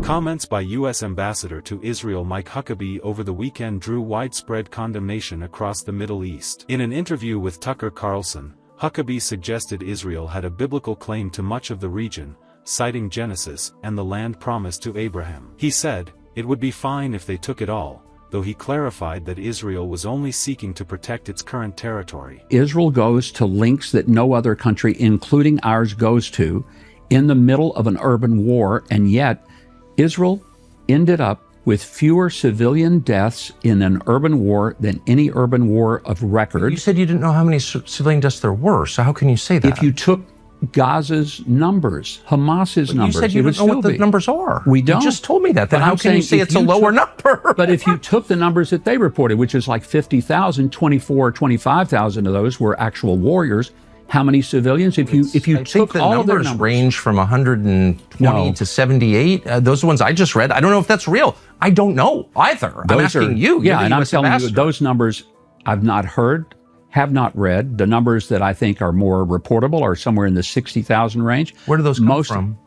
Comments by U.S. Ambassador to Israel Mike Huckabee over the weekend drew widespread condemnation across the Middle East. In an interview with Tucker Carlson, Huckabee suggested Israel had a biblical claim to much of the region, citing Genesis and the land promised to Abraham. He said, it would be fine if they took it all, though he clarified that Israel was only seeking to protect its current territory. Israel goes to lengths that no other country, including ours, goes to, in the middle of an urban war, and yet Israel ended up with fewer civilian deaths in an urban war than any urban war of record. You said you didn't know how many civilian deaths there were, so how can you say that? If you took Gaza's numbers, Hamas's numbers, you said you don't know what the numbers are. We don't. You just told me that. Then how can you say it's a lower number? But if you took the numbers that they reported, which is like 50,000, 25,000 of those were actual warriors. How many civilians? If you took all of their numbers, range from 120 to 78. Those are the ones I just read. I don't know if that's real. I don't know either. I'm asking you. Yeah, and I'm telling you, those numbers I've not heard, have not read. The numbers that I think are more reportable are somewhere in the 60,000 range. Where do those come from?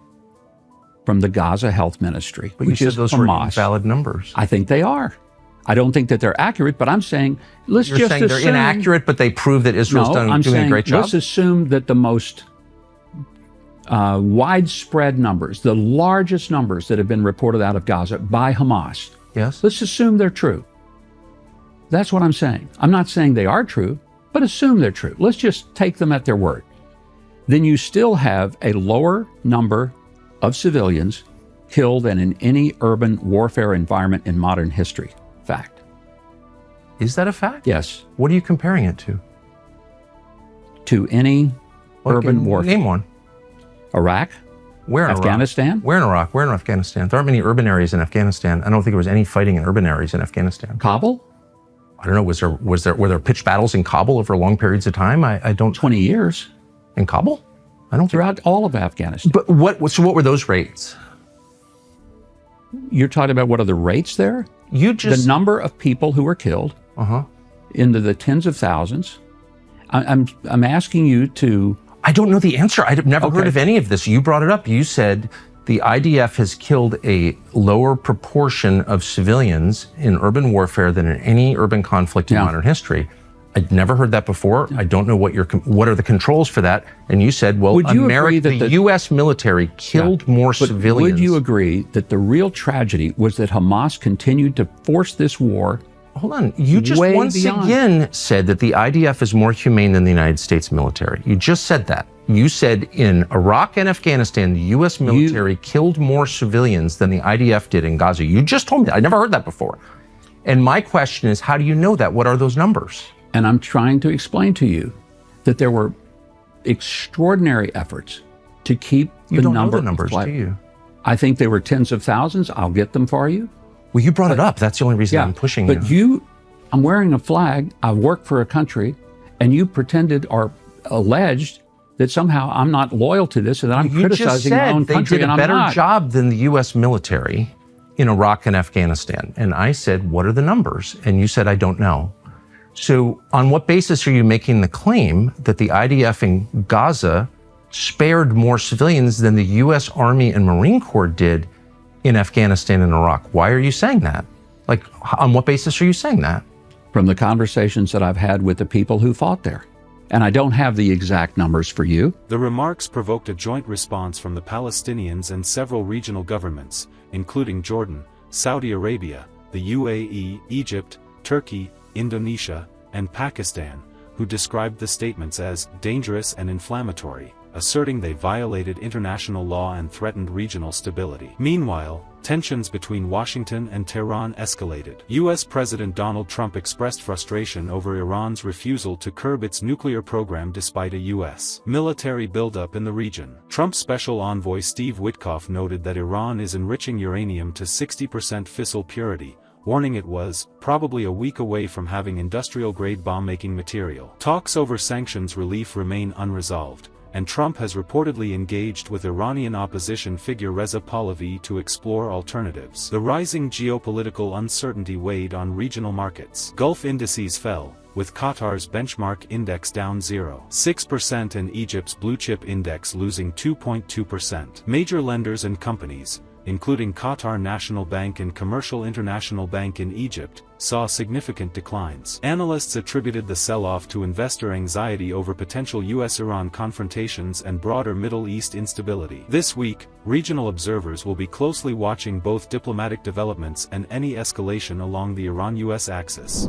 From the Gaza Health Ministry, but which is those Hamas. Were invalid numbers. I think they are. I don't think that they're accurate, but I'm saying You're saying they're inaccurate, but they prove that Israel's doing a great job? Let's assume that the most widespread numbers, the largest numbers that have been reported out of Gaza by Hamas, yes, let's assume they're true. That's what I'm saying. I'm not saying they are true, but assume they're true. Let's just take them at their word. Then you still have a lower number of civilians killed than in any urban warfare environment in modern history. Fact. Is that a fact? Yes. What are you comparing it to? To any urban warfare. Name one. Iraq. Where in Afghanistan? Iraq? Where in Iraq? Where in Afghanistan? There aren't many urban areas in Afghanistan. I don't think there was any fighting in urban areas in Afghanistan. Kabul? I don't know. Were there pitched battles in Kabul over long periods of time? I don't. 20 years. In Kabul? I don't. Throughout all of Afghanistan. But what were those rates? You're talking about what are the rates there? The number of people who were killed into the tens of thousands. I'm asking you to. I don't know the answer. I've never heard of any of this. You brought it up. You said the IDF has killed a lower proportion of civilians in urban warfare than in any urban conflict in modern history. I'd never heard that before. I don't know what are the controls for that. And you said, well, the U.S. military killed more civilians. Would you agree that the real tragedy was that Hamas continued to force this war? Hold on. You just once again said that the IDF is more humane than the United States military. You just said that. You said in Iraq and Afghanistan, the U.S. military killed more civilians than the IDF did in Gaza. You just told me that. I never heard that before. And my question is, how do you know that? What are those numbers? And I'm trying to explain to you that there were extraordinary efforts to keep the number. You don't know the numbers, do you? I think they were tens of thousands. I'll get them for you. Well, you brought it up. That's the only reason I'm pushing you. But I'm wearing a flag. I work for a country, and you pretended or alleged that somehow I'm not loyal to this and that I'm criticizing my own country, and I'm not. They did a better job than the U.S. military in Iraq and Afghanistan. And I said, what are the numbers? And you said, I don't know. So on what basis are you making the claim that the IDF in Gaza spared more civilians than the U.S. Army and Marine Corps did in Afghanistan and Iraq? Why are you saying that? Like, on what basis are you saying that? From the conversations that I've had with the people who fought there. And I don't have the exact numbers for you. The remarks provoked a joint response from the Palestinians and several regional governments, including Jordan, Saudi Arabia, the UAE, Egypt, Turkey, Indonesia, and Pakistan, who described the statements as dangerous and inflammatory, asserting they violated international law and threatened regional stability. Meanwhile, tensions between Washington and Tehran escalated. U.S. President Donald Trump expressed frustration over Iran's refusal to curb its nuclear program despite a U.S. military buildup in the region. Trump's special envoy Steve Witkoff noted that Iran is enriching uranium to 60% fissile purity, warning it was probably a week away from having industrial-grade bomb-making material. Talks over sanctions relief remain unresolved, and Trump has reportedly engaged with Iranian opposition figure Reza Pahlavi to explore alternatives. The rising geopolitical uncertainty weighed on regional markets. Gulf indices fell, with Qatar's benchmark index down 0.6% and Egypt's blue chip index losing 2.2%. Major lenders and companies, including Qatar National Bank and Commercial International Bank in Egypt, saw significant declines. Analysts attributed the sell-off to investor anxiety over potential US-Iran confrontations and broader Middle East instability. This week, regional observers will be closely watching both diplomatic developments and any escalation along the Iran-US axis.